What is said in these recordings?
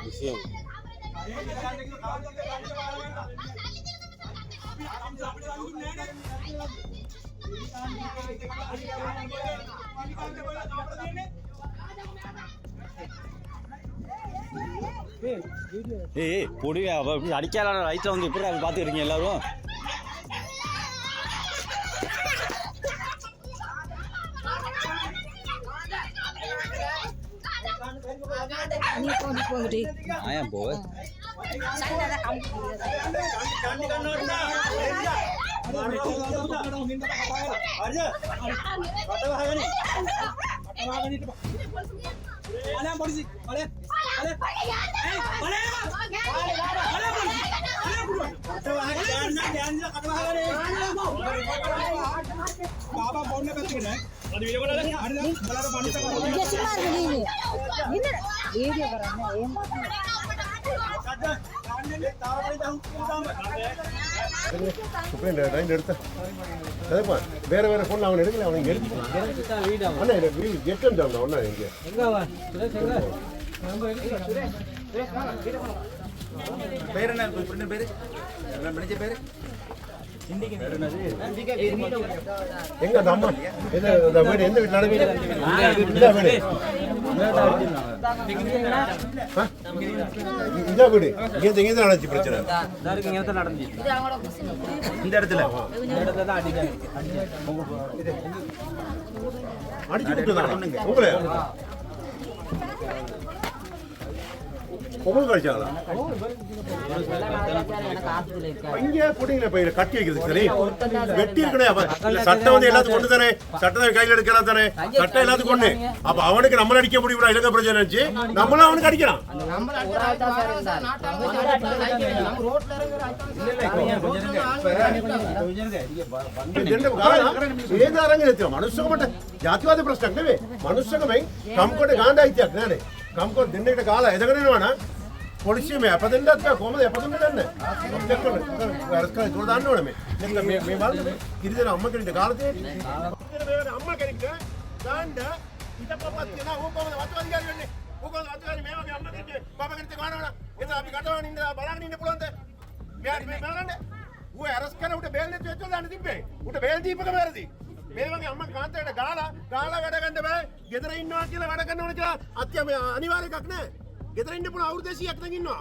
விஷயம் ஏய் பொடி அடிக்காத ரைட்டில் வந்து எப்படி அதை பார்த்துக்கிறீங்க எல்லாரும்? ஆயா போ வேற வேற போன்ல அவன் எடுக்கல, அவனுக்கு பேர் என்ன பேரு பேரு எங்க அம்மா வீடு எந்த வீட்டு நடந்து இந்த வீடு இங்க நடந்துச்சு பிரச்சனை இந்த இடத்துல அடிச்சு உங்களை பொங்கல் கழிச்சாங்களா இங்க போட்டீங்களா பயிர் கட்டி வைக்கிறது சரி வெட்டி இருக்கணும். சட்டம் வந்து எல்லாத்துக்கும் கொண்டு தானே, சட்டத்தை கையில் எடுக்கலாம் தானே, சட்டம் எல்லாத்துக்கும் கொண்டு. அப்ப அவனுக்கு நம்மள அடிக்க முடியும், இலங்கை பிரச்சனை நினைச்சு நம்மளும் அவனுக்கு அடிக்கலாம். ಮನುಷ್ಯಗ ಜಾತಿವಾದ ಪ್ರಶ್ನೆ ಮನುಷ್ಯಗ ಕಮ್ಕೊಂಡು ಗಾಂಡ ಐತಿ ಅಜ್ಞಾನೆ ಕಮ್ಕೊಂಡು ದಿನ ಕಾಲ ಎದಗನೇನೋಣ పొడిచి ఎప్పదండి కోమది ఎప్పదండి దాన్ని చూడదాన్ని మేము గిరిజన అమ్మ కరిగితే కాలతే అమ్మ కరిగితే దాండ ఇతప్పత్తిన ఊకోమది వత్తవధికారి ఊకోమది వత్తవధికారి మేము అమ్మ కరిగితే పాప కరిగితే కానోಣ ಇದು ಅಪ್ಪಿ ಕಟ್ಟವ ನಿಂದ ಬಲಾಗ ನಿಂದ ಪುಳಂತೆ ಮೇಲಂಡೆ ಊ ಅರಸ್ಕನ ಊಟ ಬೇಲ್ ನೆಚ್ಚು ಹೆಚ್ಚು ದಾಂಡ ದಿಪ್ಪೆ ಊಟ ಬೇಲ್ ದೀಪಕ ಮೇರದಿ ಮೇವಾಗಿ ಅಮ್ಮ ಕಾಂತ ಗಾಳ ಗಾಳ ಗಡಗಂಡ ಗೆದರ ಇನ್ನು ಹಾಕಿಲ್ಲ ಗಡಗಂಡ ಉಳಿಕಿಲ್ಲ ಅತ್ಯ ಅನಿವಾರ್ಯ ಕಕ್ನೆ ගෙදර ඉන්න පුළුවන් අවුරුදු 200ක් නම් ඉන්නවා.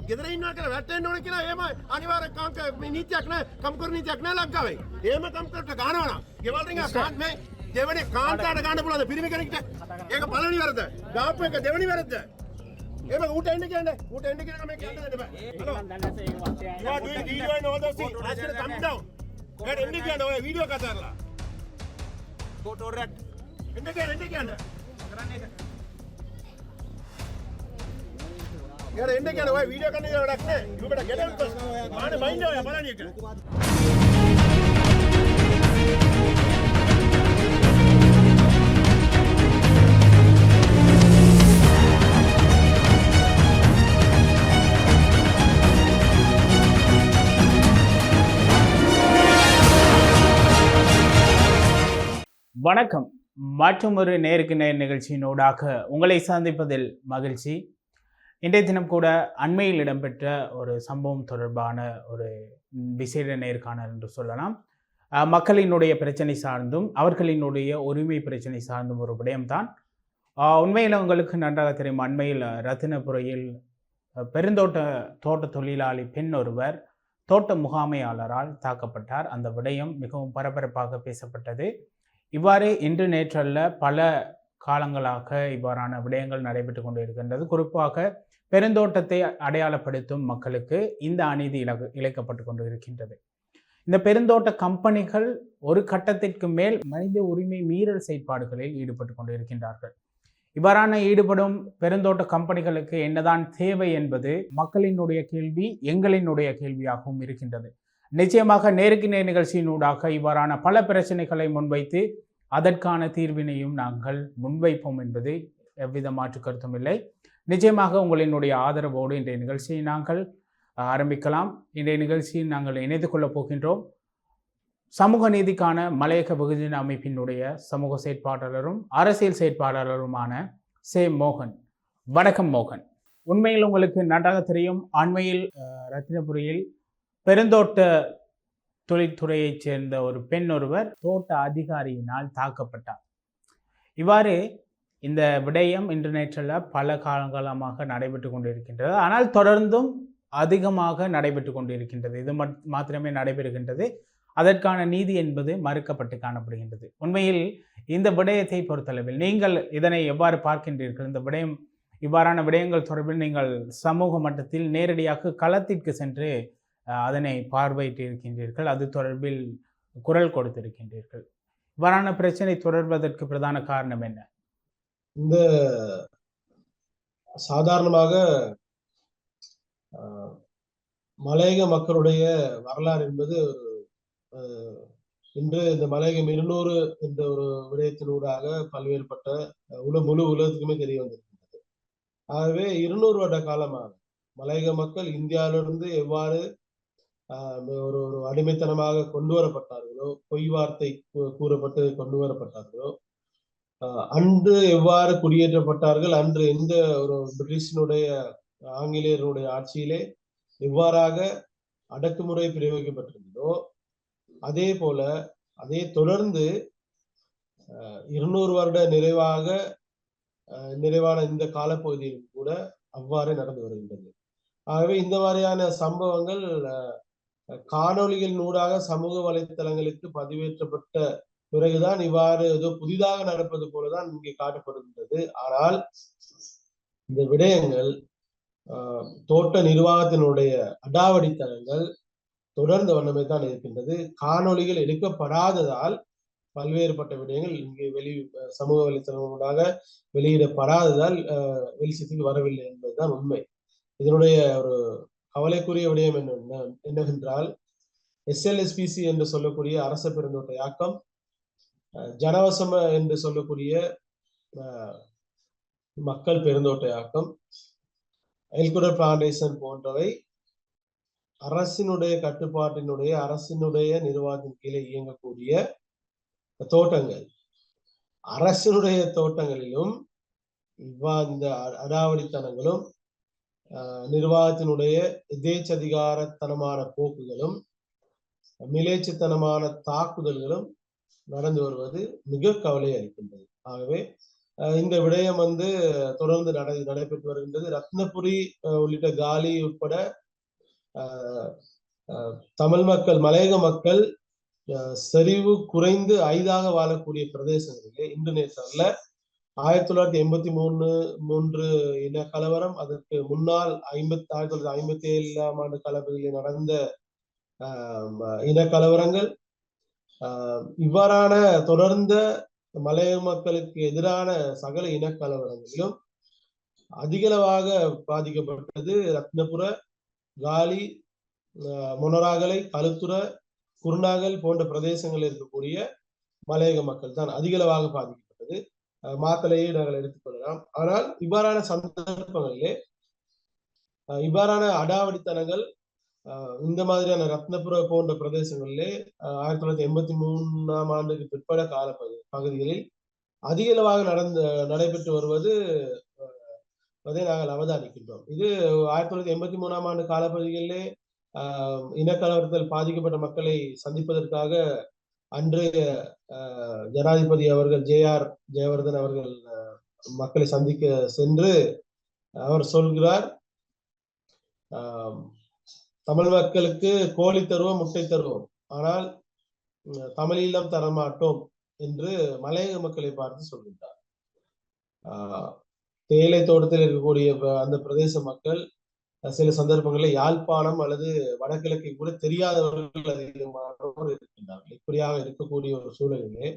ගෙදර ඉන්නවා කියලා වැටෙන්න ඕන කියලා එහෙම අනිවාර්ය කාංක නීතියක් නැහැ. කම්කර නීතියක් නැහැ ලංකාවේ. එහෙම කම්කරට ගන්නවා නම් ගෙවල් රින්ග කාන්ත් මේ දෙවෙනි කාන්තාට ගන්න පුළුවන්ද පිරිමි කෙනෙක්ට? ඒක පළවෙනි වරද. ගාප්පු එක දෙවෙනි වරද. එහෙම ඌට එන්න කියන්නේ. ඌට එන්න කියන මේ කියන්න දෙන්න බෑ. Hello. You are doing video and all those things. Ask her to come down. ඒකට එන්න කියන්නේ ඔය වීඩියෝ කතා කරලා. Photo rat. එන්න කියන්නේ. කරන්නේ ඒක. यार एंड क्या हुआ वीडियो करने का रखने यू बेटा गेट आउट माने माइंड है पता नहीं क्या வணக்கம். மற்றொரு நேருக்கு நேர் நிகழ்ச்சியினூடாக உங்களை சந்திப்பதில் மகிழ்ச்சி. இன்றைய தினம் கூட அண்மையில் இடம்பெற்ற ஒரு சம்பவம் தொடர்பான ஒரு விசேட நேர்காணல் என்று சொல்லலாம். மக்களினுடைய பிரச்சனை சார்ந்தும் அவர்களினுடைய உரிமை பிரச்சனை சார்ந்தும் ஒரு விடயம்தான். உண்மையில் உங்களுக்கு நன்றாக தெரியும், அண்மையில் ரத்தினபுரியில் தோட்ட தொழிலாளி பெண் ஒருவர் தோட்ட முகாமையாளரால் தாக்கப்பட்டார். அந்த விடயம் மிகவும் பரபரப்பாக பேசப்பட்டது. இவ்வாறு இன்று நேற்றல்ல பல காலங்களாக இவ்வாறான விடயங்கள் நடைபெற்று கொண்டு இருக்கின்றது. குறிப்பாக பெருந்தோட்டத்தை அடையாளப்படுத்தும் மக்களுக்கு இந்த அநீதி இழைக்கப்பட்டு கொண்டு இருக்கின்றது. இந்த பெருந்தோட்ட கம்பெனிகள் ஒரு கட்டத்திற்கு மேல் மனித உரிமை மீறல் செயற்பாடுகளில் ஈடுபட்டு கொண்டு இருக்கின்றார்கள். இவ்வாறான ஈடுபடும் பெருந்தோட்ட கம்பெனிகளுக்கு என்னதான் தேவை என்பது மக்களினுடைய கேள்வி, எங்களினுடைய கேள்வியாகவும் இருக்கின்றது. நிச்சயமாக நேருக்கு நேர் நிகழ்ச்சியினூடாக இவ்வாறான பல பிரச்சனைகளை முன்வைத்து அதற்கான தீர்வினையும் நாங்கள் முன்வைப்போம் என்பது எவ்வித மாற்று கருத்தும் இல்லை. நிச்சயமாக உங்களினுடைய ஆதரவோடு இன்றைய நிகழ்ச்சியை நாங்கள் ஆரம்பிக்கலாம். இன்றைய நிகழ்ச்சியில் நாங்கள் இணைந்து கொள்ளப் போகின்றோம். சமூக நீதிக்கான மலையக வெகுஜன அமைப்பினுடைய சமூக செயற்பாட்டாளரும் அரசியல் செயற்பாட்டாளருமான மோகன். வணக்கம் மோகன். உண்மையில் உங்களுக்கு நன்றாக தெரியும், அண்மையில் ரத்தினபுரியில் பெருந்தோட்ட தொழில்துறையைச் சேர்ந்த ஒரு பெண் ஒருவர் தோட்ட அதிகாரியினால் தாக்கப்பட்டார். இவ்வாறு இந்த விடயம் இன்டர்நெட்டில் பல காலகாலமாக நடைபெற்று கொண்டிருக்கின்றது. ஆனால் தொடர்ந்தும் அதிகமாக நடைபெற்று கொண்டிருக்கின்றது. இது மாத்திரமே நடைபெறுகின்றது. அதற்கான நீதி என்பது மறுக்கப்பட்டு காணப்படுகின்றது. உண்மையில் இந்த விடயத்தை பொறுத்தளவில் நீங்கள் இதனை எவ்வாறு பார்க்கின்றீர்கள்? இந்த விடயம், இவ்வாறான விடயங்கள் தொடர்பில் நீங்கள் சமூக மட்டத்தில் நேரடியாக களத்திற்கு சென்று அதனை பார்வையிட்டு இருக்கின்றீர்கள், அது தொடர்பில் குரல் கொடுத்திருக்கின்றீர்கள். இவ்வாறான பிரச்சனை தொடர்வதற்கு பிரதான காரணம் என்ன? இந்த சாதாரணமாக மலையக மக்களுடைய வரலாறு என்பது இன்று இந்த மலையகம் 200 என்ற ஒரு விடயத்தினூடாக பல்வேறுபட்ட முழு உலகத்துக்குமே தெரிய வந்திருக்கின்றது. ஆகவே 200 வருட காலமாக மலையக மக்கள் இந்தியாவிலிருந்து எவ்வாறு ஒரு அடிமைத்தனமாக கொண்டு வரப்பட்டார்களோ, பொய் வார்த்தை கூறப்பட்டு கொண்டு வரப்பட்டார்களோ, அன்று எவ்வாறு குடியேற்றப்பட்டார்கள், அன்று எந்த ஒரு பிரிட்டிஷினுடைய ஆங்கிலேயருடைய ஆட்சியிலே எவ்வாறாக அடக்குமுறை பிரயோகிக்கப்பட்டிருந்ததோ, அதே போல அதே தொடர்ந்து 200 வருட நிறைவான இந்த காலப்பகுதியில் கூட அவ்வாறு நடந்து வருகின்றது. ஆகவே இந்த மாதிரியான சம்பவங்கள் காணொலிகளின் ஊடாக சமூக வலைத்தளங்களுக்கு பதிவேற்றப்பட்ட பிறகுதான் இவ்வாறு ஏதோ புதிதாக நடப்பது போலதான் இங்கே காட்டப்படுகின்றது. ஆனால் இந்த விடயங்கள் தோட்ட நிர்வாகத்தினுடைய அடாவடித்தனங்கள் தொடர்ந்த வண்ணமே தான் இருக்கின்றது. காணொலிகள் எடுக்கப்படாததால் பல்வேறுபட்ட விடயங்கள் இங்கே சமூக வலைத்தளங்களாக வெளியிடப்படாததால் வெளிச்சத்துக்கு வரவில்லை என்பதுதான் உண்மை. இதனுடைய ஒரு கவலைக்குரிய விடயம் என்னவென்றால், SLSPC என்று சொல்லக்கூடிய அரச பெருந்தோட்ட இயக்கம், ஜனவசம என்று சொல்லக்கூடிய மக்கள் பெருந்தோட்ட இயக்கம், எல்குடர் பிளான்டேஷன் போன்றவை அரசினுடைய கட்டுப்பாட்டினுடைய அரசினுடைய நிர்வாகத்தின் கீழே இயங்கக்கூடிய தோட்டங்கள். அரசினுடைய தோட்டங்களிலும் இந்த அடாவடித்தனங்களும் நிர்வாகத்தினுடைய எதேச்சதிகாரத்தனமான போக்குகளும் மிலேச்சத்தனமான தாக்குதல்களும் நடந்து வருவது மிக கவலை அளிக்கின்றது. ஆகவே இந்த விடயம் தொடர்ந்து நடைபெற்று வருகின்றது. ரத்னபுரி உள்ளிட்ட காலி உட்பட தமிழ் மக்கள், மலையக மக்கள் செறிவு குறைந்து ஐதாக வாழக்கூடிய பிரதேசங்களிலே இந்தோனேசியாவில் 1983 இன கலவரம், அதற்கு முன்னால் 1957ஆம் ஆண்டு காலப்பகுதியில் நடந்த இன கலவரங்கள், இவ்வாறான தொடர்ந்த மலையக மக்களுக்கு எதிரான சகல இனக்கலவரங்களிலும் அதிகளவாக பாதிக்கப்பட்டது ரத்னபுர, காலி, மொனராகலை, களுத்துற, குருநாகல் போன்ற பிரதேசங்களில் இருக்கக்கூடிய மலையக மக்கள் தான் அதிகளவாக பாதிக்கப்பட்டது. மாத்தலையை நாங்கள் எடுத்துக்கொள்ளலாம். ஆனால் இவ்வாறான சந்தர்ப்பங்களிலே இவ்வாறான அடாவடித்தனங்கள் இந்த மாதிரியான ரத்னபுர போன்ற பிரதேசங்களிலே 1983ஆம் ஆண்டுக்கு பிற்பட கால பகுதிகளில் அதிகளவாக நடைபெற்று வருவது அதை நாங்கள் அவதானிக்கின்றோம். இது 1983ஆம் ஆண்டு காலப்பகுதிகளிலே இனக்கலவரத்தில் பாதிக்கப்பட்ட மக்களை சந்திப்பதற்காக அன்றைய ஜனாதிபதி அவர்கள் JR ஜெயவர்தன் அவர்கள் மக்களை சந்திக்க சென்று அவர் சொல்கிறார், தமிழ் மக்களுக்கு கோழி தருவோம், முட்டை தருவோம், ஆனால் தமிழீழம் தரமாட்டோம் என்று மலையக மக்களை பார்த்து சொல்கின்றார். தேயிலை தோட்டத்தில் இருக்கக்கூடிய அந்த பிரதேச மக்கள் சில சந்தர்ப்பங்களில் யாழ்ப்பாணம் அல்லது வடகிழக்கை கூட தெரியாதவர்கள் அதிகமானவர்கள் இருக்கின்றார்கள். இப்படியாக இருக்கக்கூடிய ஒரு சூழலிலே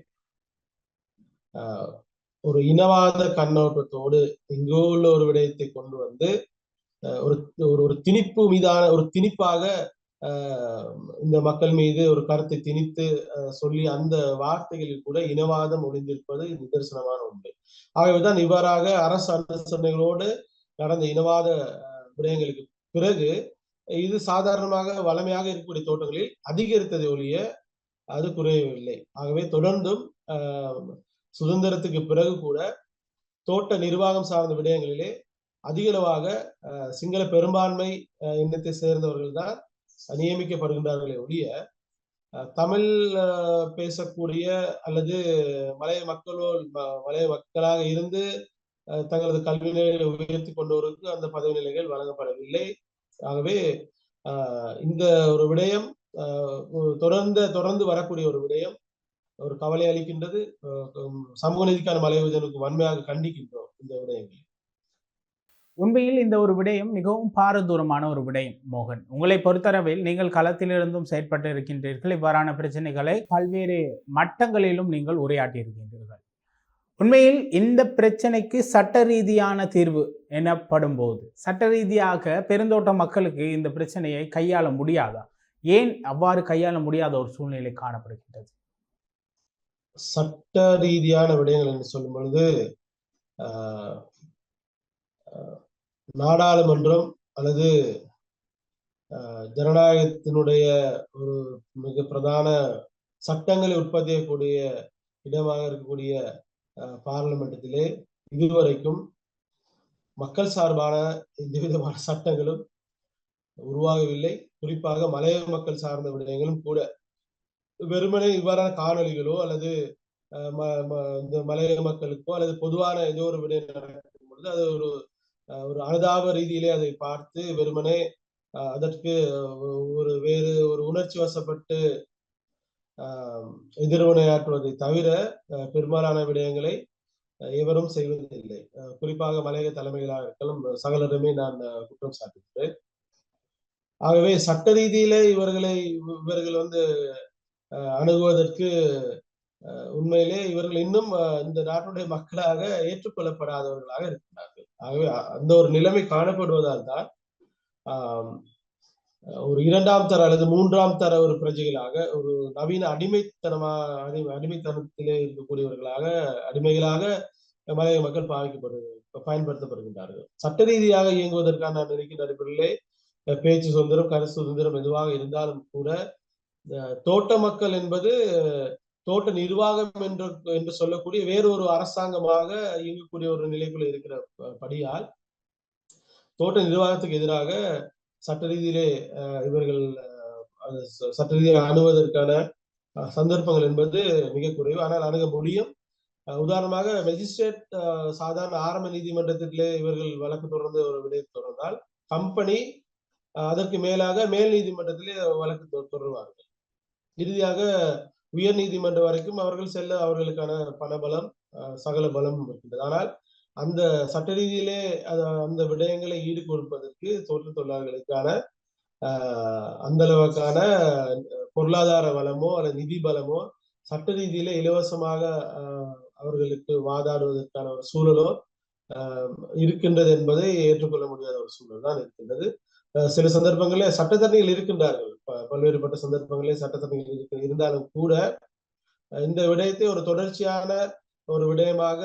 ஒரு இனவாத கண்ணோட்டத்தோடு இங்கு உள்ள ஒரு விடயத்தை கொண்டு வந்து ஒரு திணிப்பு மீதான ஒரு திணிப்பாக இந்த மக்கள் மீது ஒரு கருத்தை திணித்து சொல்லி அந்த வார்த்தைகளில் கூட இனவாதம் ஒளிந்திருப்பது நிதர்சனமான உண்மை. ஆகவேதான் இவ்வாறாக அரசு அனுசரணைகளோடு நடந்த இனவாத விடயங்களுக்கு பிறகு இது சாதாரணமாக வளமையாக இருக்கக்கூடிய தோட்டங்களில் அதிகரித்ததை ஒழிய அது குறையவில்லை. ஆகவே தொடர்ந்தும் சுதந்திரத்துக்கு பிறகு கூட தோட்ட நிர்வாகம் சார்ந்த விடயங்களிலே அதிகளவாக சிங்கள பெரும்பான்மை இனத்தை சேர்ந்தவர்கள் தான் நியமிக்கப்படுகின்றார்களே ஒழிய தமிழ் பேசக்கூடிய அல்லது மலைய மக்களாக இருந்து தங்களது கல்வி நிலைகளை உயர்த்தி கொண்டவருக்கு அந்த பதவி நிலைகள் வழங்கப்படவில்லை. ஆகவே இந்த ஒரு விடயம் தொடர்ந்து வரக்கூடிய ஒரு விடயம் ஒரு கவலை அளிக்கின்றது. சமூக நீதிக்கான மலையுதனுக்கு வன்மையாக கண்டிக்கின்றோம் இந்த விடயங்களை. உண்மையில் இந்த ஒரு விடயம் மிகவும் பாரதூரமான ஒரு விடயம். மோகன், உங்களை பொறுத்தளவில் நீங்கள் களத்திலிருந்தும் செயற்பட்டு இருக்கின்றீர்கள். இவ்வாறான பிரச்சனைகளை பல்வேறு மட்டங்களிலும் நீங்கள் உரையாற்றியிருக்கின்றீர்கள். உண்மையில் இந்த பிரச்சனைக்கு சட்ட ரீதியான தீர்வு எனப்படும் போது சட்ட ரீதியாக பெருந்தோட்ட மக்களுக்கு இந்த பிரச்சனையை கையாள முடியாதா? ஏன் அவ்வாறு கையாள முடியாத ஒரு சூழ்நிலை காணப்படுகின்றது? சட்ட ரீதியான விடயங்கள் என்று சொல்லும் பொழுது நாடாளுமன்றம் அல்லது ஜனநாயகத்தினுடைய ஒரு மிக பிரதான சட்டங்களை உற்பத்தி செய்யக்கூடிய இடமாக இருக்கக்கூடிய பார்லிமெண்டத்திலே இதுவரைக்கும் மக்கள் சார்பான எந்த விதமான சட்டங்களும் உருவாகவில்லை. குறிப்பாக மலைய மக்கள் சார்ந்த விடயங்களும் கூட வெறுமனே இவ்வாறான காணொலிகளோ அல்லது இந்த மலைய மக்களுக்கோ அல்லது பொதுவான ஏதோ ஒரு விடயம் நடக்கும் பொழுது அது ஒரு அனுதாப ரீதியிலே அதை பார்த்து வெறுமனே அதற்கு வேறு ஒரு உணர்ச்சி வசப்பட்டு எதிர்வினையாற்றுவதை தவிர பெரும்பாலான விடயங்களை எவரும் செய்வதில்லை. குறிப்பாக மலையக தலைமைகளாக இருக்கலாம் சகலருமே நான் குற்றம் சாட்டுகிறேன். ஆகவே சட்ட ரீதியில இவர்கள் அணுகுவதற்கு உண்மையிலே இவர்கள் இன்னும் இந்த நாட்டுடைய மக்களாக ஏற்றுக்கொள்ளப்படாதவர்களாக இருக்கிறார்கள். ஆகவே அந்த ஒரு நிலைமை காணப்படுவதால் தான் ஒரு 2ஆம் தர அல்லது 3ஆம் தர ஒரு பிரஜைகளாக ஒரு நவீன அடிமைத்தனத்திலே இருக்கக்கூடியவர்களாக அடிமைகளாக மலைய மக்கள் பயன்படுத்தப்படுகின்றார்கள். சட்ட ரீதியாக இயங்குவதற்கான நான் நினைக்கின்ற அடிப்படையிலே பேச்சு சுதந்திரம் கருத்து சுதந்திரம் எதுவாக இருந்தாலும் கூட தோட்ட மக்கள் என்பது தோட்ட நிர்வாகம் என்று சொல்லக்கூடிய வேறொரு அரசாங்கமாக இயங்கக்கூடிய ஒரு நிலைக்குள்ள இருக்கிற படியால் தோட்ட நிர்வாகத்துக்கு எதிராக சட்ட ரீதியிலே இவர்கள் சட்ட ரீதியாக அணுவதற்கான சந்தர்ப்பங்கள் என்பது மிக குறைவு. ஆனால் அணுக முடியும். உதாரணமாக மேஜிஸ்ட்ரேட் சாதாரண ஆரம்ப நீதிமன்றத்திலே இவர்கள் வழக்கு தொடர்ந்து ஒரு விடயத்தை தொடர்ந்தால் கம்பெனி அதற்கு மேலாக மேல் நீதிமன்றத்திலே வழக்கு தொடர்வார்கள். இறுதியாக உயர் நீதிமன்றம் வரைக்கும் அவர்கள் செல்ல அவர்களுக்கான பணபலம் சகல பலம் இருக்கின்றது. ஆனால் அந்த சட்ட ரீதியிலே அந்த விடயங்களை ஈடு கொடுப்பதற்கு தோட்ட தொழிலாளர்களுக்கான அந்த அளவுக்கான பொருளாதார வளமோ அல்லது நிதி பலமோ சட்ட ரீதியில இலவசமாக அவர்களுக்கு வாதாடுவதற்கான ஒரு சூழலோ இருக்கின்றது என்பதை ஏற்றுக்கொள்ள முடியாத ஒரு சூழல் தான் இருக்கின்றது. சில சந்தர்ப்பங்களில் சட்டத்தரணிகள் இருக்கின்றார்கள். பல்வேறுபட்ட சந்தர்ப்பங்களில் சட்டத்தரணிகள் இருந்தாலும் கூட இந்த விடயத்தை ஒரு தொடர்ச்சியான ஒரு விடயமாக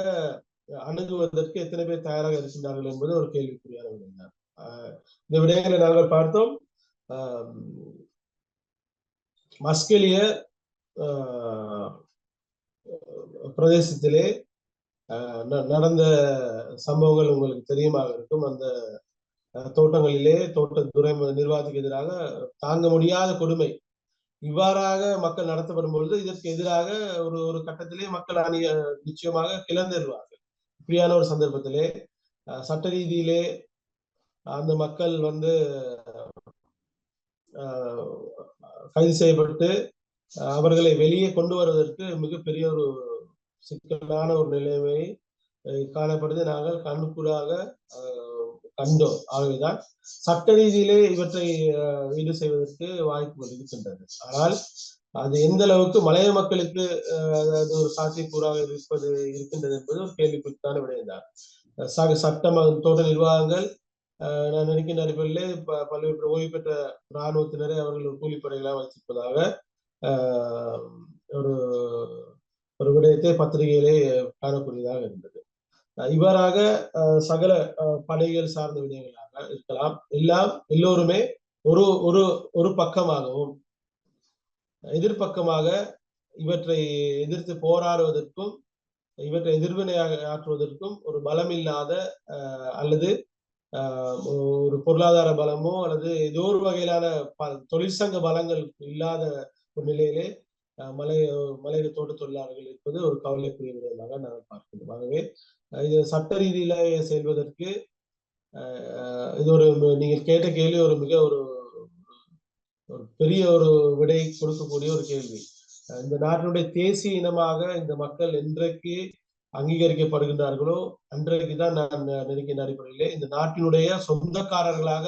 அணுகுவதற்கு எத்தனை பேர் தயாராக இருக்கின்றார்கள் என்பது ஒரு கேள்விக்குறியான விடயம் தான். இந்த விடயங்களை நாங்கள் பார்த்தோம். மஸ்கெலிய பிரதேசத்திலே நடந்த சம்பவங்கள் உங்களுக்கு தெரியுமாக இருக்கும். அந்த தோட்டங்களிலே தோட்டத்துறை நிர்வாகத்துக்கு எதிராக தாங்க முடியாத கொடுமை இவ்வாறாக மக்கள் நடத்தப்படும் பொழுது இதற்கு எதிராக ஒரு கட்டத்திலே மக்கள் நிச்சயமாக கிளர்ந்தெழுவார்கள். இப்படியான ஒரு சந்தர்ப்பத்திலே சட்ட ரீதியிலே அந்த மக்கள் கைது செய்யப்பட்டு அவர்களை வெளியே கொண்டு வருவதற்கு மிகப்பெரிய ஒரு சிக்கலான ஒரு நிலைமை காணப்படுது. நாங்கள் கண்கூடாக கண்டோம். ஆகவேதான் சட்ட ரீதியிலே இவற்றை ஈடு செய்வதற்கு வாய்ப்புகள் இருக்கின்றது. ஆனால் அது எந்த அளவுக்கு மலைய மக்களுக்கு அது ஒரு சாத்தியக்கூறாக இருக்கின்றது என்பது ஒரு கேள்விக்குறித்தான விடயம்தான். சட்டம் தோட்ட நிர்வாகங்கள் நான் நினைக்கின்ற அடிப்படையிலே பல்வேறு ஓய்வு பெற்ற இராணுவத்தினரை அவர்கள் கூலிப்படைகளாக வைத்திருப்பதாக ஒரு விடயத்தை பத்திரிகையிலே காணக்கூடியதாக இருந்தது. இவ்வாறாக சகல படைகள் சார்ந்த விடயங்களாக இருக்கலாம். எல்லோருமே ஒரு பக்கமாகவும் எதிர்பக்கமாக இவற்றை எதிர்த்து போராடுவதற்கும் இவற்றை எதிர்வினையாக ஆற்றுவதற்கும் ஒரு பலமில்லாத அல்லது ஒரு பொருளாதார பலமோ அல்லது ஏதோ ஒரு வகையிலான தொழிற்சங்க பலங்கள் இல்லாத ஒரு நிலையிலே மலையக தோட்ட தொழிலாளர்கள் இருப்பது ஒரு கவலைக்குரிய விதமாக நாங்கள் பார்க்கிறோம். ஆகவே இது சட்ட ரீதியில செல்வதற்கு இது ஒரு நீங்கள் கேட்ட கேள்வி ஒரு மிக ஒரு பெரிய ஒரு விடை கொடுக்கக்கூடிய ஒரு கேள்வி. இந்த நாட்டினுடைய தேசிய இனமாக இந்த மக்கள் என்றைக்கு அங்கீகரிக்கப்படுகின்றார்களோ அன்றைக்குதான் நான் நினைக்கின்ற அடிப்படையிலே இந்த நாட்டினுடைய சொந்தக்காரர்களாக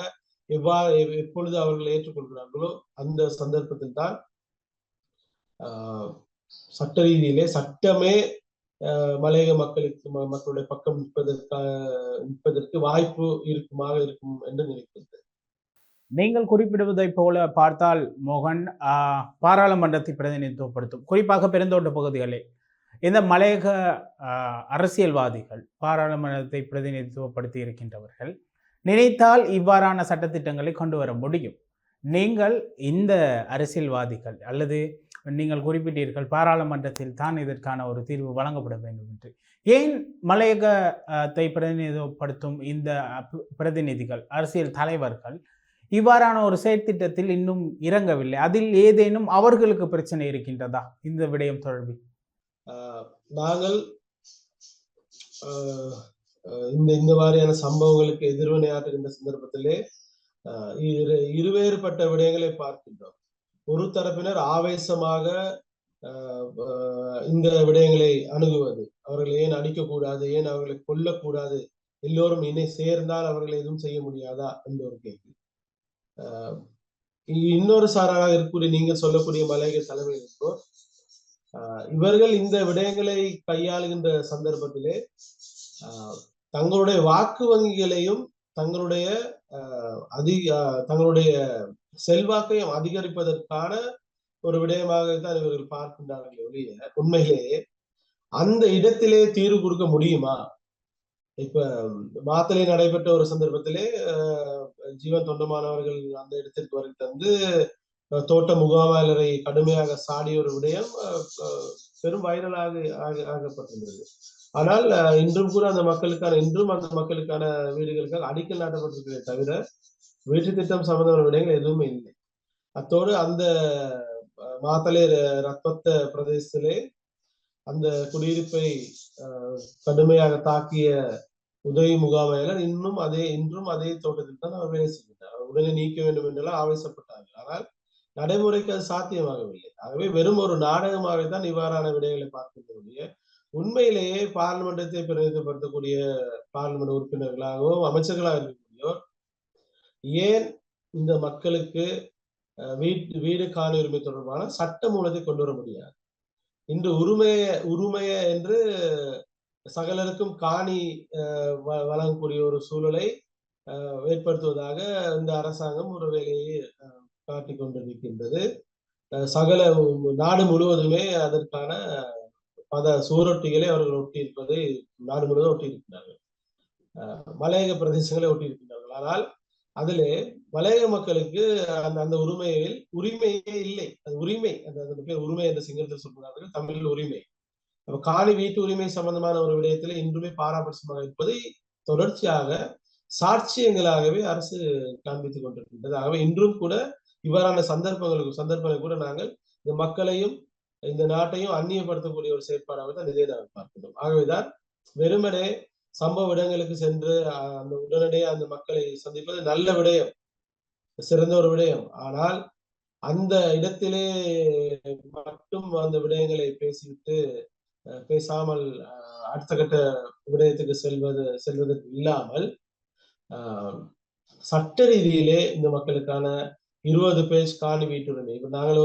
எப்பொழுது அவர்கள் ஏற்றுக்கொள்கிறார்களோ அந்த சந்தர்ப்பத்தில் தான் சட்ட ரீதியிலே சட்டமே மலையக மக்களுடைய பக்கம் நிற்பதற்கு வாய்ப்பு இருக்கும் என்று நினைக்கின்றேன். நீங்கள் குறிப்பிடுவதைப் போல பார்த்தால் மோகன், பாராளுமன்றத்தை பிரதிநிதித்துவப்படுத்தும் குறிப்பாக பெருந்தோட்ட பகுதிகளில் இந்த மலையக அரசியல்வாதிகள் பாராளுமன்றத்தை பிரதிநிதித்துவப்படுத்தி இருக்கின்றவர்கள் நினைத்தால் இவ்வாறான சட்டத்திட்டங்களை கொண்டு வர முடியும். நீங்கள் இந்த அரசியல்வாதிகள் அல்லது நீங்கள் குறிப்பிட்டீர்கள் பாராளுமன்றத்தில் தான் இதற்கான ஒரு தீர்வு வழங்கப்பட வேண்டும் என்று. ஏன் மலையகத்தை பிரதிநிதித்துவப்படுத்தும் இந்த பிரதிநிதிகள் அரசியல் தலைவர்கள் இவ்வாறான ஒரு செயற்திட்டத்தில் இன்னும் இறங்கவில்லை? அதில் ஏதேனும் அவர்களுக்கு பிரச்சனை இருக்கின்றதா இந்த விடயம் தொடர்பில்? நாங்கள் இந்த மாதிரியான சம்பவங்களுக்கு எதிர்வினையாற்றுகின்ற சந்தர்ப்பத்திலே இருவேறுபட்ட விடயங்களை பார்க்கின்றோம். ஒரு தரப்பினர் ஆவேசமாக இந்த விடயங்களை அணுகுவது, அவர்கள் ஏன் அடிக்கக்கூடாது, ஏன் அவர்களை கொல்லக்கூடாது, எல்லோரும் இணை சேர்ந்தால் அவர்கள் எதுவும் செய்ய முடியாதா என்ற ஒரு கேள்வி. இன்னொரு சாராக இருக்கக்கூடிய நீங்கள் சொல்லக்கூடிய மலையக தலைமையிலோ இவர்கள் இந்த விடயங்களை கையாளுகின்ற சந்தர்ப்பத்திலே தங்களுடைய வாக்கு வங்கிகளையும் தங்களுடைய செல்வாக்கையும் அதிகரிப்பதற்கான ஒரு விடயமாகத்தான் இவர்கள் பார்க்கின்றார்கள் ஒழிய உண்மையிலேயே அந்த இடத்திலே தீர்வு கொடுக்க முடியுமா? இப்ப மாத்தலை நடைபெற்ற ஒரு சந்தர்ப்பத்திலே ஜீவன் தொண்டமானவர்கள் அந்த இடத்திற்கு வரை தந்து தோட்ட முகாமையாளரை கடுமையாக சாடிய ஒரு விடயம் பெரும் வைரலாக ஆகப்பட்டிருந்தது. ஆனால் இன்றும் கூட அந்த மக்களுக்கான வீடுகளுக்காக அடிக்கல் நாட்டப்பட்டிருக்கிறதே தவிர வீட்டு திட்டம் சம்பந்தமான விடயங்கள் எதுவுமே இல்லை. அத்தோடு அந்த மாத்தலை ரத்வத்த பிரதேசத்திலே அந்த குடியிருப்பை கடுமையாக தாக்கிய உதவி முகாமையாளர் இன்றும் அதே தோட்டத்தில் தான் அவர் வேலை செய்கின்றார். உடனே நீக்க வேண்டும் என்றெல்லாம் ஆவேசப்பட்டார்கள். ஆனால் நடைமுறைக்கு அது சாத்தியமாகவில்லை. ஆகவே வெறும் ஒரு நாடகமாகத்தான் இவ்வாறான விடயங்களை பார்க்கக்கூடிய உண்மையிலேயே பார்லிமெண்டத்தை பிரதிநிதித்துவப்படுத்தக்கூடிய பார்லிமெண்ட் உறுப்பினர்களாகவோ அமைச்சர்களாக இருக்கக்கூடியோர் ஏன் இந்த மக்களுக்கு வீடு காணி உரிமை தொடர்பான சட்ட மூலத்தை கொண்டு வர முடியாது? இன்று உரிமைய என்று சகலருக்கும் காணி வழங்கக்கூடிய ஒரு சூழலை ஏற்படுத்துவதாக இந்த அரசாங்கம் ஒரு வேலையை காட்டிக் கொண்டிருக்கின்றது. சகல நாடு முழுவதுமே அதற்கான சுவரொட்டிகளை அவர்கள் ஒட்டியிருப்பதை நாடு முழுவதும் ஒட்டியிருக்கிறார்கள். மலையக பிரதேசங்களை ஒட்டியிருக்கிறார்கள். ஆனால் அதிலே மலையக மக்களுக்கு அந்த உரிமையே இல்லை. அது உரிமை, அந்த பேர் உரிமை என்ற சிங்களத்தில் சொல்கிறார்கள், தமிழில் உரிமை. காணி வீட்டு உரிமை சம்பந்தமான ஒரு விடயத்திலே இன்றுமே பாராபட்சமாக இருப்பதை தொடர்ச்சியாக சாட்சியங்களாகவே அரசு காண்பித்துக் கொண்டிருக்கின்றது. ஆகவே இன்றும் கூட இவ்வாறான சந்தர்ப்பங்களை கூட நாங்கள் இந்த மக்களையும் இந்த நாட்டையும் அந்நியப்படுத்தக்கூடிய ஒரு செயற்பாடாக தான் இதை நாங்கள் பார்க்கிறோம். ஆகவேதான் வெறுமனே சம்பவ இடங்களுக்கு சென்று அந்த உடனடியாக அந்த மக்களை சந்திப்பது நல்ல விடயம், சிறந்த ஒரு விடயம். ஆனால் அந்த இடத்திலே மட்டும் அந்த விடயங்களை பேசாமல் அடுத்த கட்ட விடயத்துக்கு செல்வதற்கு இல்லாமல் சட்ட ரீதியிலே இந்த மக்களுக்கான 20 பேஜ் காணி வீட்டுரிமை, இப்ப நாங்கள்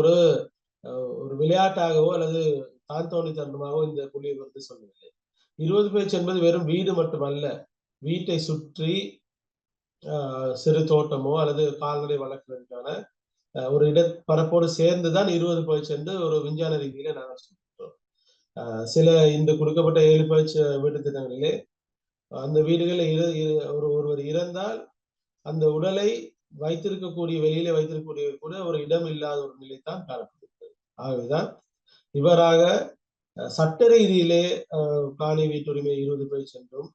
ஒரு விளையாட்டாகவோ அல்லது தான் தோணித்தனமாகவோ இந்த புள்ளியை குறித்து சொல்லவில்லை. 20 பேஜ் என்பது வெறும் வீடு மட்டுமல்ல, வீட்டை சுற்றி சிறு தோட்டமோ அல்லது கால்நடை வளர்க்கிறதுக்கான ஒரு பரப்போடு சேர்ந்துதான் 20 பேஜ் என்று ஒரு விஞ்ஞான ரீதியில நாங்கள் சொல்லிட்டோம். சில இந்த கொடுக்கப்பட்ட 7 பேஜ் வீட்டு திட்டங்களிலே அந்த வீடுகளில் ஒருவர் இறந்தால் அந்த உடலை வெளியிலே வைத்திருக்கக்கூடிய கூட ஒரு இடம் இல்லாத ஒரு நிலைத்தான் காணப்படுகிறது. ஆகவேதான் இவராக சட்ட ரீதியிலே காணி வீட்டுரிமை 20 பேர் சென்றும்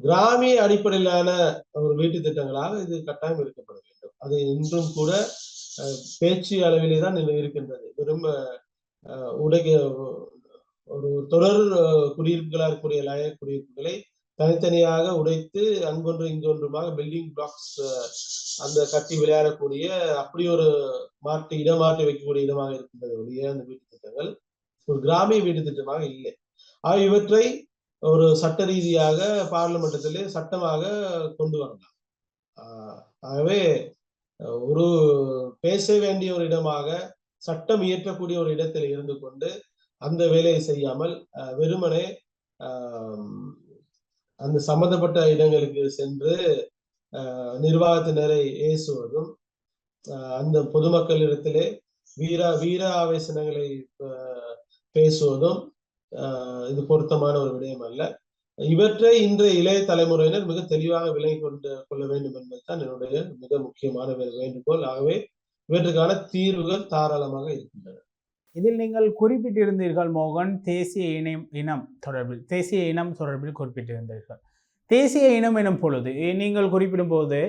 கிராமிய அடிப்படையிலான ஒரு வீட்டு திட்டங்களாக இது கட்டாயம் இருக்கப்பட வேண்டும். அது இன்றும் கூட பேச்சு அளவிலே தான் இருக்கின்றது. வெறும் உடைய ஒரு தொடர் குடியிருப்புகளா இருக்கக்கூடிய லய குடியிருப்புகளை தனித்தனியாக உடைத்து அங்கொன்று இங்கொன்றுமாக பில்டிங் பிளாக்ஸ் அந்த கட்டி விளையாடக்கூடிய அப்படி ஒரு இடமாற்றி வைக்கக்கூடிய இடமாக இருக்கின்றது ஒழிய அந்த வீட்டு திட்டங்கள் ஒரு கிராமிய வீட்டு திட்டமாக இல்லை. இவற்றை ஒரு சட்ட ரீதியாக பார்லிமெண்டத்திலே சட்டமாக கொண்டு வரலாம். ஆகவே ஒரு பேச வேண்டிய ஒரு இடமாக சட்டம் இயற்றக்கூடிய ஒரு இடத்தில் இருந்து கொண்டு அந்த வேலையை செய்யாமல் வெறுமனே அந்த சம்பந்தப்பட்ட இடங்களுக்கு சென்று நிர்வாகத்தினரை ஏசுவதும் அந்த பொதுமக்களிடத்திலே வீர ஆவேசனங்களை பேசுவதும் இது பொருத்தமான ஒரு விடயம் அல்ல. இவற்றை இன்றைய இளைய தலைமுறையினர் மிக தெளிவாக விலகி கொள்ள வேண்டும் என்பதுதான் என்னுடைய மிக முக்கியமான வேண்டுகோள். ஆகவே இவற்றுக்கான தீர்வுகள் தாராளமாக இருக்கின்றன. இதில் நீங்கள் குறிப்பிட்டிருந்தீர்கள் மோகன், தேசிய இனம் தொடர்பில் குறிப்பிட்டிருந்தீர்கள். தேசிய இனம் எனும் பொழுது நீங்கள் குறிப்பிடும் போது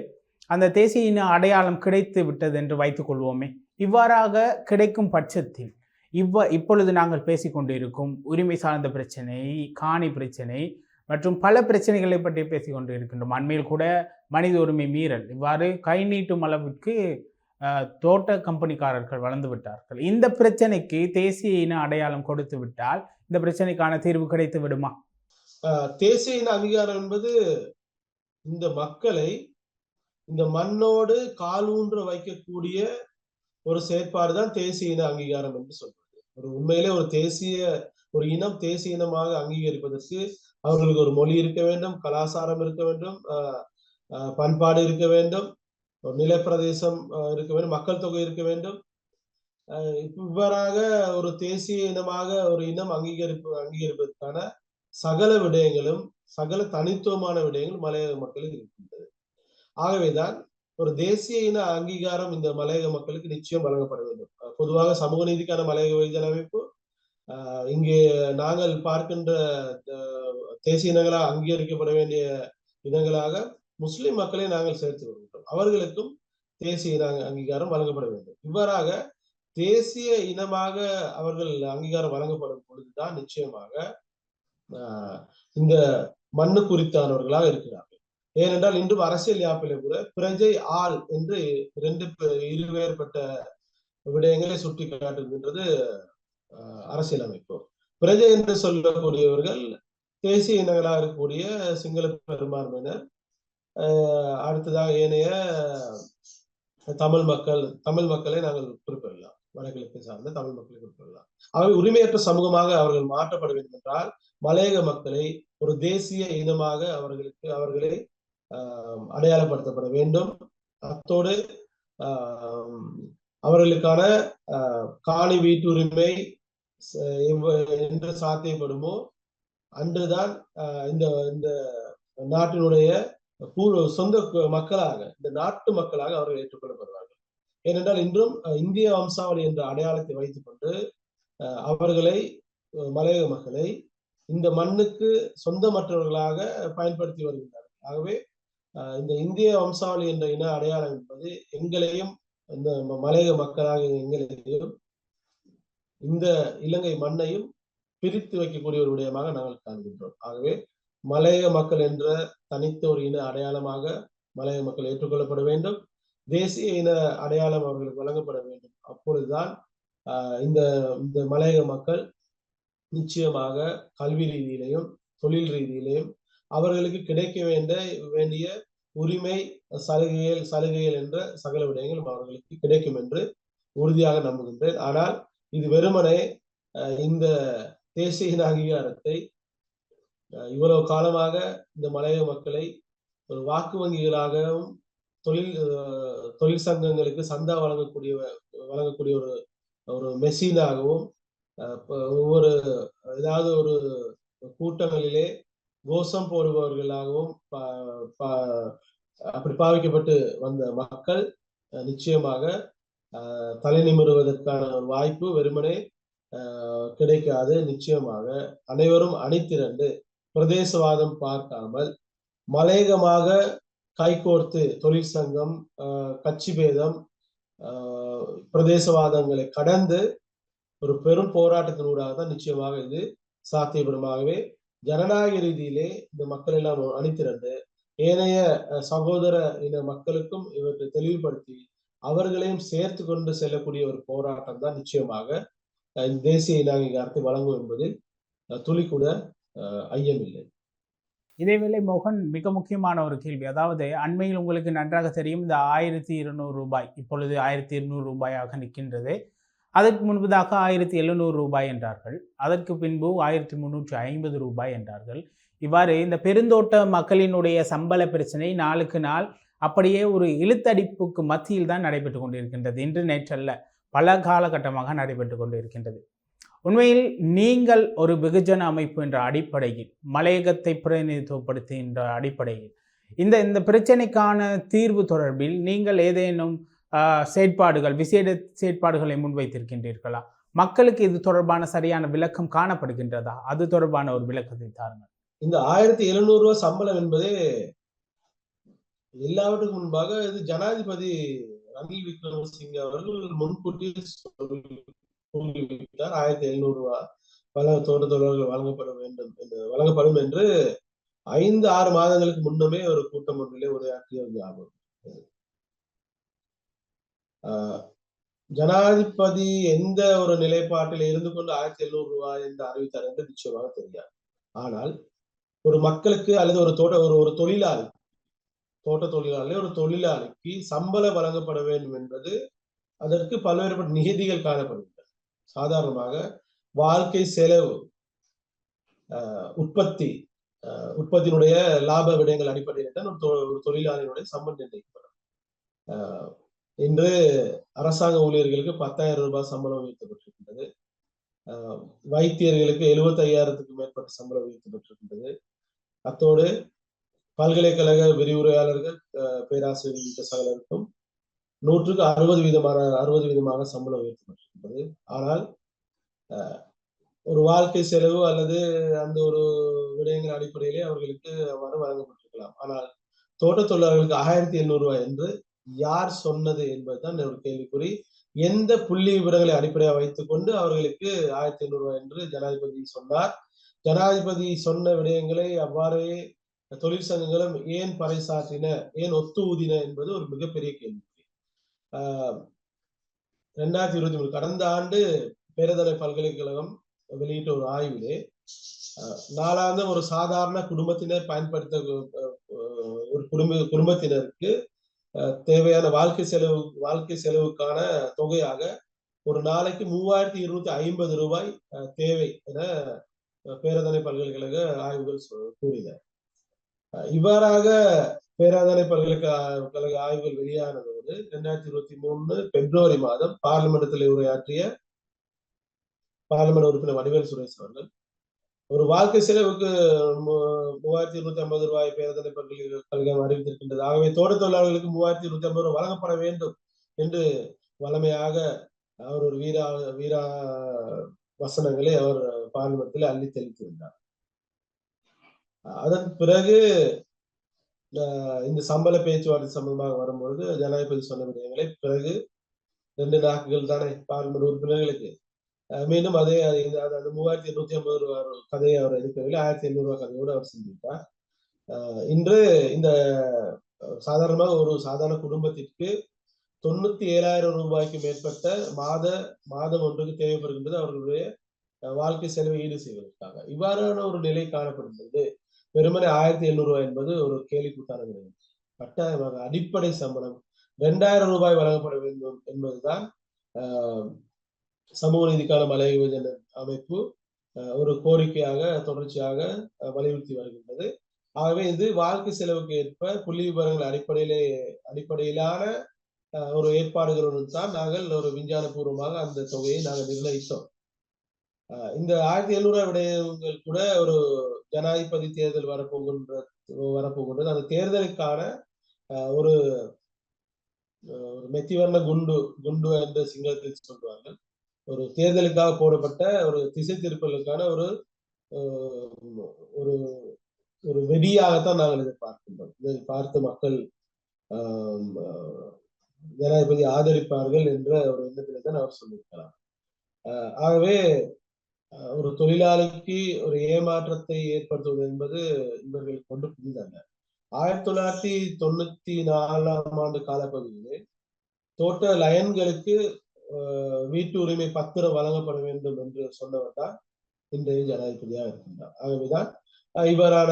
அந்த தேசிய இன அடையாளம் கிடைத்து விட்டது என்று வைத்துக் கொள்வோமே. இவ்வாறாக கிடைக்கும் பட்சத்தில் இப்பொழுது நாங்கள் பேசிக்கொண்டிருக்கும் உரிமை சார்ந்த பிரச்சனை, காணி பிரச்சனை மற்றும் பல பிரச்சனைகளை பற்றி பேசிக்கொண்டு இருக்கின்றோம். அண்மையில் கூட மனித உரிமை மீறல் இவ்வாறு கை நீட்டும் அளவிற்கு தோட்ட கம்பெனிக்காரர்கள் வளர்ந்து விட்டார்கள். இந்த பிரச்சனைக்கு தேசிய இன அடையாளம் கொடுத்து விட்டால் இந்த பிரச்சனைக்கான தீர்வு கிடைத்து விடுமா? தேசிய இன அங்கீகாரம் என்பது இந்த மக்களை இந்த மண்ணோடு காலூன்ற வைக்கக்கூடிய ஒரு செயற்பாடுதான் தேசிய இன அங்கீகாரம் என்று சொல்றது. உண்மையிலே ஒரு இனம் தேசிய இனமாக அங்கீகரிப்பதற்கு அவர்களுக்கு ஒரு மொழி இருக்க வேண்டும், கலாச்சாரம் இருக்க வேண்டும், பண்பாடு இருக்க வேண்டும், ஒரு நிலப்பிரதேசம் இருக்க வேண்டும், மக்கள் தொகை இருக்க வேண்டும். இவ்வாறாக ஒரு தேசிய இனமாக ஒரு இனம் அங்கீகரிப்பதற்கான சகல விடயங்களும் சகல தனித்துவமான விடயங்களும் மலையக மக்களுக்கு இருக்கின்றது. ஆகவேதான் ஒரு தேசிய இன அங்கீகாரம் இந்த மலையக மக்களுக்கு நிச்சயம் வழங்கப்பட வேண்டும். பொதுவாக சமூக நீதிக்கான மலையக வைத்திய அமைப்பு இங்கே நாங்கள் பார்க்கின்ற தேசிய இனங்களாக அங்கீகரிக்கப்பட வேண்டிய இனங்களாக முஸ்லிம் மக்களை நாங்கள் சேர்த்து வருகின்றோம். அவர்களுக்கும் தேசிய இன அங்கீகாரம் வழங்கப்பட வேண்டும். இவ்வாறாக தேசிய இனமாக அவர்கள் அங்கீகாரம் வழங்கப்படும் பொழுதுதான் நிச்சயமாக இந்த மண்ணு குறித்தானவர்களாக இருக்கிறார்கள். ஏனென்றால் இன்றும் அரசியல் யாப்பிலே கூட பிரஜை ஆள் என்று இருவேறுபட்ட விடயங்களை சுட்டி காட்டுகின்றது அரசியலமைப்பு. பிரஜை என்று சொல்லக்கூடியவர்கள் தேசிய இனங்களாக இருக்கக்கூடிய சிங்கள பெரும்பான்மையினர், அடுத்ததாக ஏனைய தமிழ் மக்களை நாங்கள் குறிப்பிடலாம், வடகிழக்கு சார்ந்த தமிழ் மக்களை குறிப்பிடலாம். அவை உரிமையற்ற சமூகமாக அவர்கள் மாற்றப்பட வேண்டும் என்றால் மலையக மக்களை ஒரு தேசிய இனமாக அவர்களை அடையாளப்படுத்தப்பட வேண்டும். அத்தோடு அவர்களுக்கான காணி வீட்டுரிமை என்று சாத்தியப்படுமோ அன்றுதான் இந்த நாட்டினுடைய சொந்த மக்களாக, இந்த நாட்டு மக்களாக அவர்கள் ஏற்றுக்கொள்ளப்படுவார்கள். ஏனென்றால் இன்றும் இந்திய வம்சாவளி என்ற அடையாளத்தை வைத்துக் கொண்டு அவர்களை, மலையக மக்களை இந்த மண்ணுக்கு சொந்தமற்றவர்களாக பயன்படுத்தி வருகின்றார்கள். ஆகவே இந்த இந்திய வம்சாவளி என்ற இன அடையாளம் என்பது எங்களையும், இந்த மலையக மக்களாக எங்களையும் இந்த இலங்கை மண்ணையும் பிரித்து வைக்கக்கூடிய ஒரு விடயமாக நாங்கள் காண்கின்றோம். ஆகவே மலையக மக்கள் என்ற தனித்த ஒரு இன அடையாளமாக மலையக மக்கள் ஏற்றுக்கொள்ளப்பட வேண்டும். தேசிய இன அடையாளம் அவர்களுக்கு வழங்கப்பட வேண்டும். அப்பொழுதுதான் இந்த மலையக மக்கள் நிச்சயமாக கல்வி ரீதியிலையும் தொழில் ரீதியிலையும் அவர்களுக்கு கிடைக்க வேண்டிய உரிமை, சலுகைகள் என்ற சகல விடயங்களும் அவர்களுக்கு கிடைக்கும் என்று உறுதியாக நம்புகின்றேன். ஆனால் இது வெறுமனே இந்த தேசிய இன அங்கீகாரத்தை இவ்வளவு காலமாக இந்த மலையக மக்களை ஒரு வாக்கு வங்கிகளாகவும் தொழில் சங்கங்களுக்கு சந்தா வழங்கக்கூடிய ஒரு மெஷினாகவும் ஒவ்வொரு ஏதாவது ஒரு கூட்டங்களிலே கோஷம் போடுபவர்களாகவும் அப்படி பாவிக்கப்பட்டு வந்த மக்கள் நிச்சயமாக தலை நிமிருவதற்கான ஒரு வாய்ப்பு வெறுமனே கிடைக்காது. நிச்சயமாக அனைவரும் அணிதிரண்டு பிரதேசவாதம் பார்க்காமல் மலையகமாக கைகோர்த்து தொழிற்சங்கம், கட்சி பேதம், பிரதேசவாதங்களை கடந்து ஒரு பெரும் போராட்டத்தினூடாக தான் நிச்சயமாக இது சாத்தியப்படுமாகவே ஜனநாயக ரீதியிலே இந்த மக்கள் எல்லாம் அணிதிரண்டு ஏனைய சகோதர இன மக்களுக்கும் இவற்றை தெளிவுபடுத்தி அவர்களையும் சேர்த்து கொண்டு செல்லக்கூடிய ஒரு போராட்டம் தான் நிச்சயமாக தேசிய இன அங்கீகாரத்தை வழங்கும் என்பதில் துளி கூட ஐயமில்லை. இதேவேளை மோகன், மிக முக்கியமான ஒரு கேள்வி. அதாவது அண்மையில் உங்களுக்கு நன்றாக தெரியும், இந்த 1200 ரூபாய் இப்பொழுது 1200 ரூபாயாக நிற்கின்றது. அதற்கு முன்பதாக 1700 ரூபாய் என்றார்கள். அதற்கு பின்பு 1350 ரூபாய் என்றார்கள். இவ்வாறு இந்த பெருந்தோட்ட மக்களினுடைய சம்பள பிரச்சனை நாளுக்கு நாள் அப்படியே ஒரு இழுத்தடிப்புக்கு மத்தியில் தான் நடைபெற்று கொண்டிருக்கின்றது. இன்று நேற்றல்ல, பல காலகட்டமாக நடைபெற்று கொண்டிருக்கின்றது. உண்மையில் நீங்கள் ஒரு வெகுஜன அமைப்பு என்ற அடிப்படையில், மலையகத்தை பிரதிநிதித்துவப்படுத்துகின்ற அடிப்படையில் இந்த பிரச்சனைக்கான தீர்வு தொடர்பில் நீங்கள் ஏதேனும் செயற்பாடுகள், விசேட செயற்பாடுகளை முன்வைத்திருக்கின்றீர்களா? மக்களுக்கு இது தொடர்பான சரியான விளக்கம் காணப்படுகின்றதா? அது தொடர்பான ஒரு விளக்கத்தை தாருங்கள். இந்த 1700 ரூபாய் சம்பளம் என்பதே எல்லாவற்றுக்கும் முன்பாக இது ஜனாதிபதி ரணில் விக்ரமசிங்க அவர்கள் முன்கூட்டியே கூறிவிட்டார். 1700 ரூபாய் தோட்ட தொழிலாளர்கள் வழங்கப்படும் என்று 5-6 மாதங்களுக்கு முன்னமே ஒரு கூட்டம் ஒன்றிலே உரையாற்றிய ஞாபகம். ஜனாதிபதி எந்த ஒரு நிலைப்பாட்டில் இருந்து கொண்டு 1700 ரூபாய் என்று அறிவித்தார் என்று நிச்சயமாக தெரியாது. ஆனால் ஒரு மக்களுக்கு அல்லது ஒரு தொழிலாளி, தோட்ட தொழிலாளி, ஒரு தொழிலாளிக்கு சம்பளம் வழங்கப்பட வேண்டும் என்பது அதற்கு பல்வேறுபட்ட நிகதிகள் காணப்படுகின்றன. சாதாரணமாக வாழ்க்கை செலவு, உற்பத்தியினுடைய லாப விடயங்கள் அடிப்படையில் தான் ஒரு தொழிலாளியினுடைய சம்பளம் நிர்ணயிக்கப்படும். இன்று அரசாங்க ஊழியர்களுக்கு 10,000 ரூபாய் சம்பளம் உயர்த்தப்பட்டிருக்கின்றது. வைத்தியர்களுக்கு 75,000க்கு மேற்பட்ட சம்பளம் உயர்த்தப்பட்டிருக்கின்றது. அத்தோடு பல்கலைக்கழக விரிவுரையாளர்கள், பேராசிரியர் உள்ளிட்ட சகலருக்கும் 100க்கு 60 வீதமாக சம்பளம் உயர்த்தப்பட்டிருக்கின்றது. ஆனால் ஒரு வாழ்க்கை செலவு அல்லது அந்த ஒரு விடயங்கள் அடிப்படையிலே அவர்களுக்கு அவ்வாறு வழங்கப்பட்டிருக்கலாம். ஆனால் தோட்ட தொழிலாளர்களுக்கு 1700 ரூபாய் என்று யார் சொன்னது என்பதுதான் ஒரு கேள்விக்குறி. எந்த புள்ளி விவரங்களை அடிப்படையாக வைத்துக் கொண்டு அவர்களுக்கு 1700 ரூபாய் என்று ஜனாதிபதி சொன்னார்? ஜனாதிபதி சொன்ன விடயங்களை அவ்வாறே தொழிற்சங்கங்களும் ஏன் பறைசாற்றின, ஏன் ஒத்து ஊதின என்பது ஒரு மிகப்பெரிய கேள்விக்குறி. 2023 கடந்த ஆண்டு பேரதனை பல்கலைக்கழகம் வெளியிட்ட ஒரு ஆய்விலே நாளாந்தம் ஒரு சாதாரண குடும்பத்தினர் பயன்படுத்த ஒரு குடும்பத்தினருக்கு தேவையான வாழ்க்கை செலவுக்கான தொகையாக ஒரு நாளைக்கு 3250 ரூபாய் தேவை என பேரதனை பல்கலைக்கழக ஆய்வுகள் கூறின. இவ்வாறாக பேராதனை பல்கலைக்கழக ஆய்வுகள் வெளியானதோடு 2023 பிப்ரவரி மாதம் பார்லிமெண்டத்தில் உரையாற்றிய பார்லிமெண்ட் உறுப்பினர் வடிவேல் சுரேஷ் அவர்கள் ஒரு வாழ்க்கை செலவுக்கு 3250 ரூபாய் பேரதனை பல்கலைக்கழகம் அறிவித்திருக்கின்றது. ஆகவே தோட்ட தொழிலாளர்களுக்கு 3250 ரூபாய் வழங்கப்பட வேண்டும் என்று வளமையாக அவர் ஒரு வீரா வசனங்களை அவர் பார்லிமெண்டில் அள்ளி தெளித்திருந்தார். அதன் பிறகு இந்த சம்பள பேச்சுவார்த்தை சம்பந்தமாக வரும்பொழுது ஜனாதிபதி சொன்ன விடயங்களை பிறகு 2 நாட்கள் தானே பார்லிமெண்ட் உறுப்பினர்களுக்கு மீண்டும் அதே அந்த 3850 ரூபாய் கதையை அவர் எடுக்கவில்லை. 1700 ரூபாய் கதையோடு அவர் செஞ்சுட்டார். இன்று இந்த சாதாரணமாக ஒரு சாதாரண குடும்பத்திற்கு 97,000 ரூபாய்க்கு மேற்பட்ட மாதம் ஒன்றுக்கு தேவைப்படுகின்றது அவர்களுடைய வாழ்க்கை செலவை ஈடு செய்வதற்காக. இவ்வாறான ஒரு நிலை காணப்படுகிறது. வெறுமனே 1700 ரூபாய் என்பது ஒரு கேலிக்கூத்தான கிடையாது. கட்டாயமாக அடிப்படை சம்பளம் 2000 ரூபாய் வழங்கப்பட வேண்டும் என்பதுதான் சமூக நீதிக்கான மலைய யுவஜன அமைப்பு ஒரு கோரிக்கையாக தொடர்ச்சியாக வலியுறுத்தி வருகின்றது. ஆகவே இது வாழ்க்கை செலவுக்கு ஏற்ப புள்ளி விவரங்கள் அடிப்படையிலான ஒரு ஏற்பாடுகளுடன் தான் நாங்கள் ஒரு விஞ்ஞான பூர்வமாக அந்த தொகையை நாங்கள் நிர்ணயித்தோம். இந்த 1700 விடயங்கள் கூட ஒரு ஜனாதிபதி தேர்தல் வரப்போகின்றது. அந்த தேர்தலுக்கான ஒரு மெத்திவர்ண குண்டு என்று சிங்களத்தில் சொல்வார்கள். ஒரு தேர்தலுக்காக போடப்பட்ட ஒரு திசை திருப்பலுக்கான ஒரு ஒரு ஒரு வெடியாகத்தான் நாங்கள் இதை பார்க்கின்றோம். இதை பார்த்து மக்கள் ஜனாதிபதி ஆதரிப்பார்கள் என்ற ஒரு எண்ணத்திலே தான் அவர் சொல்லியிருக்கலாம். ஆகவே ஒரு தொழிலாளிக்கு ஒரு ஏமாற்றத்தை ஏற்படுத்துவது என்பது இவர்கள் கொண்டு புரிந்தல்ல. 1994 காலப்பகுதியிலே தோட்ட லயன்களுக்கு வீட்டு உரிமை பத்திரம் வழங்கப்பட வேண்டும் என்று சொன்னவர் தான் இன்றைய ஜனாதிபதியாக இருக்கின்றார். ஆகவேதான் இவ்வாறான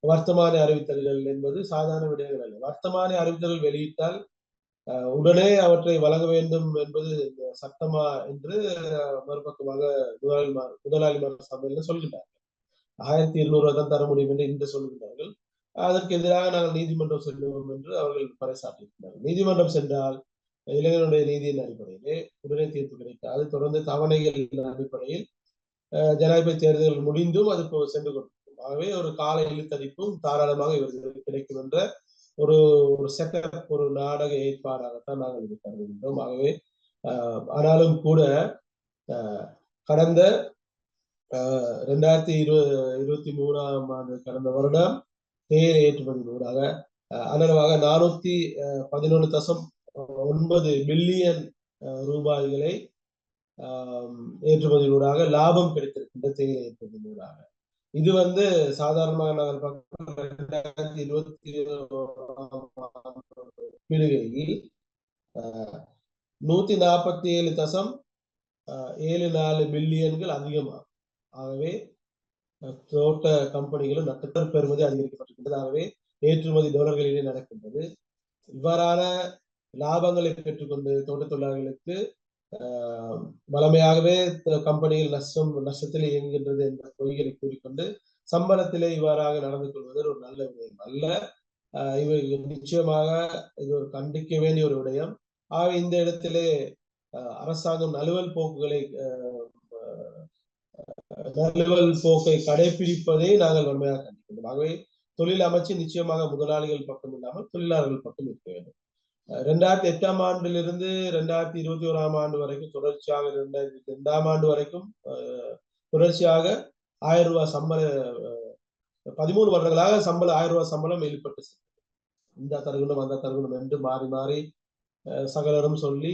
வர்த்தமானி அறிவித்தல்கள் என்பது சாதாரண விடயங்கள் அல்ல. வர்த்தமானி அறிவித்தல்கள் வெளியிட்டால் உடனே அவற்றை வழங்க வேண்டும் என்பது சட்டமா என்று மறுபக்கமாக முதலாளிமார் சபையில் சொல்கின்றார்கள். 1200 தான் தர முடியும் என்று இன்று சொல்கின்றார்கள். அதற்கு எதிராக நாங்கள் நீதிமன்றம் செல்வோம் என்று அவர்கள் பறைசாற்றியிருக்கிறார்கள். நீதிமன்றம் சென்றால் இளைஞனுடைய நீதியின் அடிப்படையிலே உடனே தீர்ப்பு கிடைக்காது. தொடர்ந்து தவணைகள் அடிப்படையில் ஜனாதிபதி தேர்தல்கள் முடிந்தும் அது சென்று கொண்டிருக்கும். ஆகவே ஒரு கால இழுத்தடிப்பும் தாராளமாக இவர்களுக்கு கிடைக்கும் என்ற ஒரு செட்டப், ஒரு நாடக ஏற்பாடாகத்தான் நாங்கள் இது கருதுகின்றோம். ஆகவே ஆனாலும் கூட கடந்த 2023ஆம் ஆண்டு கடந்த வருடம் தேயிலை ஏற்றுமதியினூடாக அதனவாக 411.9 பில்லியன் ரூபாய்களை ஏற்றுமதியினூடாக லாபம் கிடைத்திருக்கின்ற தேயிலை ஏற்றுமதியினூடாக. இது சாதாரணமாக நாங்கள் 2021 147.74 பில்லியன்கள் அதிகமாகும். ஆகவே தோட்ட கம்பெனிகளும் நட்சத்திர பெறுமதி அதிகரிக்கப்பட்டிருக்கின்றது. ஆகவே ஏற்றுமதி டாலர்களிலே நடக்கின்றது. இவ்வாறான லாபங்களை பெற்றுக்கொண்டு தோட்ட தொழிலாளர்களுக்கு வளமையாகவே கம்பெனிகள் நஷ்டத்தில் இயங்குகின்றது என்ற பொய்களை கூறிக்கொண்டு சம்பளத்திலே இவ்வாறாக நடந்து கொள்வது ஒரு நல்ல விடயம் அல்ல. இவை நிச்சயமாக இது ஒரு கண்டிக்க வேண்டிய ஒரு விடயம். ஆக இந்த இடத்திலே அரசாங்கம் நழுவல் போக்கை கடைபிடிப்பதை நாங்கள் வன்மையாக கண்டிக்கின்றோம். ஆகவே தொழில் அமைச்சு நிச்சயமாக முதலாளிகள் பக்கம் இல்லாமல் தொழிலாளர்கள் பக்கம் இருக்க வேண்டும். 2008ஆம் ஆண்டிலிருந்து 2021ஆம் ஆண்டு வரைக்கும் தொடர்ச்சியாக 2002ஆம் ஆண்டு வரைக்கும் தொடர்ச்சியாக 1000 ரூபாய் சம்பள 13 வருடங்களாக 1000 ரூபாய் சம்பளம் வெளிப்பட்டு இந்த தருகணும் அந்த தருகணும் என்று மாறி மாறி சகலரும் சொல்லி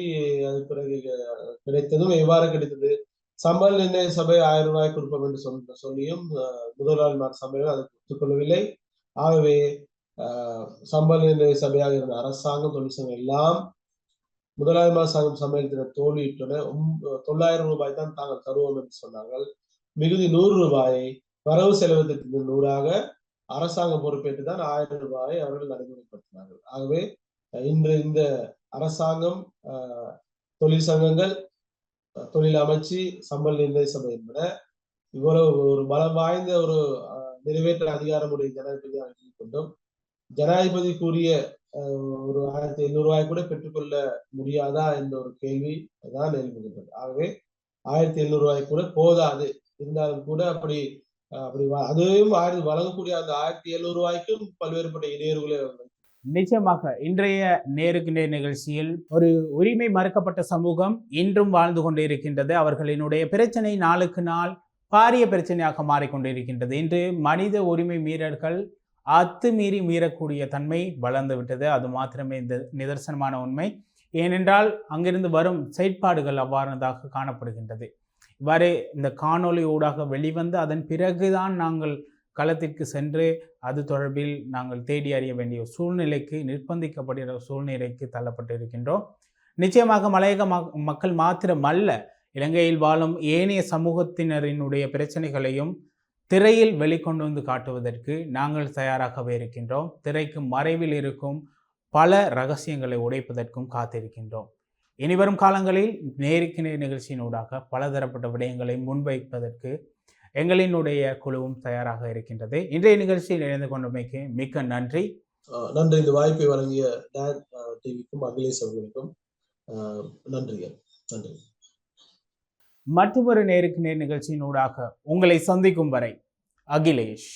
அது பிறகு கிடைத்ததும் எவ்வாறு கிடைத்தது? சம்பள நிர்ணய சபை 1000 ரூபாய் கொடுப்போம் என்று சொல்லியும் முதலாளிமார் சபைகள் அதை ஒத்துக்கொள்ளவில்லை. ஆகவே சம்பள நிர்ணய சபையாக இருந்த அரசாங்கம் தொழிற்சங்கம் எல்லாம் முதலாளிமார் சங்கம் சம்மேளனத்தின தோல்வியுற்றன. 900 ரூபாய் தான் தாங்கள் தருவோம் என்று சொன்னார்கள். மிகுதி 100 ரூபாயை வரவு செலவு திட்டத்தினூடாக அரசாங்கம் பொறுப்பேற்று தான் 1000 ரூபாயை அவர்கள் நடைமுறைப்படுத்தினார்கள். ஆகவே இன்று இந்த அரசாங்கம், தொழிற்சங்கங்கள், தொழில் அமைச்சு, சம்பள நிர்ணய சபை என்பன இவ்வளவு ஒரு பலம் வாய்ந்த ஒரு நிறைவேற்ற அதிகாரமுடைய ஜனாதிபதியாக இருந்து கொண்டும் ஜனாதிபதி கூறிய ஒரு 1700 ரூபாய் கூட பெற்றுக்கொள்ள முடியாதா என்ற ஒரு கேள்வி தான் எழுப்புகின்றது. ஆகவே 1700 ரூபாய் கூட போதாது. இருந்தாலும் கூட அப்படி அதையும் வழங்கக்கூடிய அந்த 1700 ரூபாய்க்கும் பல்வேறுபட்ட இடையூறுகளை நிச்சயமாக இன்றைய நேருக்கு நேர் நிகழ்ச்சியில் ஒரு உரிமை மறுக்கப்பட்ட சமூகம் இன்றும் வாழ்ந்து கொண்டு இருக்கின்றது. அவர்களினுடைய பிரச்சனை நாளுக்கு நாள் பாரிய பிரச்சனையாக மாறிக்கொண்டிருக்கின்றது. இன்று மனித உரிமை மீறல்கள் அத்துமீறி மீறக்கூடிய தன்மை வளர்ந்து விட்டது. அது மாத்திரமே இந்த நிதர்சனமான உண்மை. ஏனென்றால் அங்கிருந்து வரும் செயற்பாடுகள் அவ்வாறானதாக காணப்படுகின்றது. இவ்வாறு இந்த காணொளி ஊடாக வெளிவந்து அதன் பிறகுதான் நாங்கள் களத்திற்கு சென்று அது தொடர்பில் நாங்கள் தேடி அறிய வேண்டிய சூழ்நிலைக்கு, நிர்பந்திக்கப்படுகிற சூழ்நிலைக்கு தள்ளப்பட்டு இருக்கின்றோம். நிச்சயமாக மலையக மக்கள் மாத்திரமல்ல, இலங்கையில் வாழும் ஏனைய சமூகத்தினரினுடைய பிரச்சனைகளையும் திரையில் வெளிக்கொண்டு வந்து காட்டுவதற்கு நாங்கள் தயாராகவே இருக்கின்றோம். திரைக்கு மறைவில் இருக்கும் பல ரகசியங்களை உடைப்பதற்கும் காத்திருக்கின்றோம். இனிவரும் காலங்களில் நேருக்கு நேர் நிகழ்ச்சியினூடாக பலதரப்பட்ட விடயங்களை முன்வைப்பதற்கு எங்களினுடைய குழுவும் தயாராக இருக்கின்றது. இன்றைய நிகழ்ச்சியில் இணைந்து கொண்டமைக்கு மிக்க நன்றி. நன்றி. இந்த வாய்ப்பை வழங்கிய டிவிக்கும் அகிலேஷ் அவர்களுக்கும் நன்றிகள். நன்றி. மற்றொரு நேருக்கு நேர் நிகழ்ச்சியினூடாக உங்களை சந்திக்கும் வரை அகிலேஷ்.